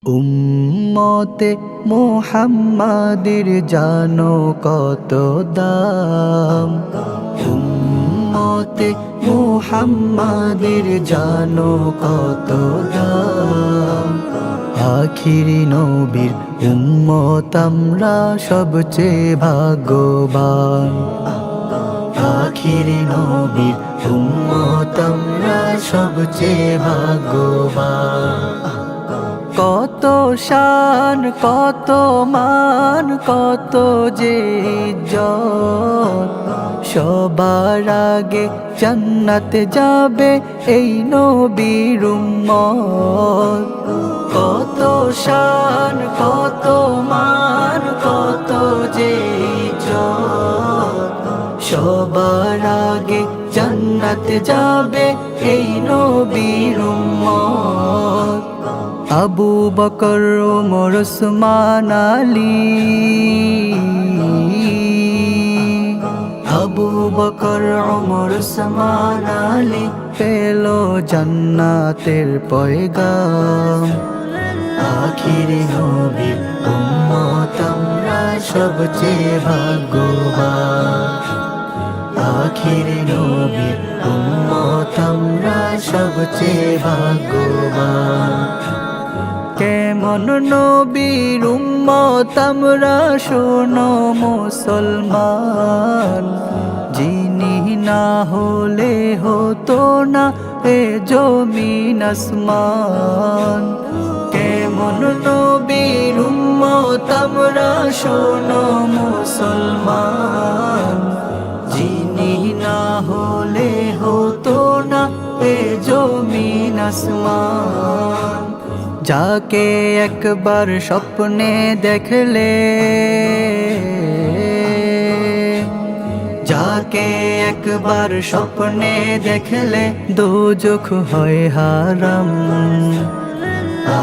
উম্মতে মুহাম্মাদের জানো কত দাম। উম্মতে মুহাম্মাদের জানো কত দাম। আখিরি নবীর উম্মত আমরা সবচেয়ে ভাগ্যবান। আখিরি নবীর উম্মত আমরা সবচেয়ে ভাগ্যবান। কত শান কত মান কত যে ইজ্জত, সবার আগে জান্নাতে যাবে এই নবীর উম্মত। কত শান কত মান কত যে ইজ্জত, সবার আগে জান্নাতে যাবে এই নবীর উম্মত। আবু বকর ওমর ওসমান আলী, আবু বকর ওমর ওসমান আলী পেল জান্নাতের পয়গাম। আখিরি নবীর উম্মত আমরা সবচেয়ে ভাগ্যবান। আখিরি নবীর উম্মত আমরা সবচেয়ে ভাগ্যবান। কেমন নবীর উম্মত আমরা শোনো মুসলমান, যিনি না হলে হতো না এ জমিন আসমান। কেমন নবীর উম্মত আমরা শোনো মুসলমান, যিনি না হলে হতো না এ জমিন আসমান। যাকে একবার স্বপ্নে দেখলে, যাকে একবার স্বপ্নে দেখলে দোজখ হয় হারাম।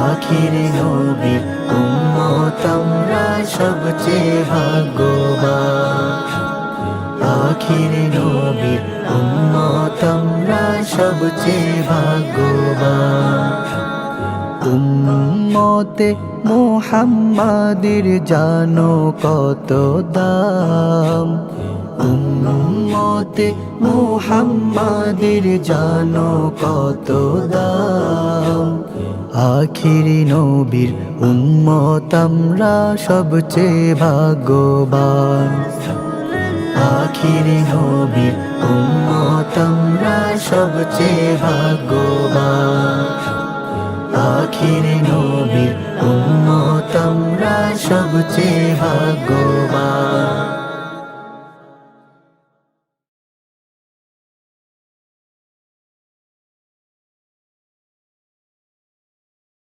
আখিরি নবীর উম্মত আমরা সবচেয়ে ভাগ্যবান। আখিরি নবীর উম্মত আমরা সবচেয়ে ভাগ্যবান। উম্মতে মুহাম্মাদের জানো কত দাম। উম্মতে মুহাম্মাদের জানো কত দাম। আখিরি নবীর উম্মত আমরা সবচেয়ে ভাগ্যবান। আখিরি নবীর উম্মত আমরা সবচেয়ে ভাগ্যবান। আখিরি নবীর উম্মত আমরা সবচেয়ে ভাগ্যবান।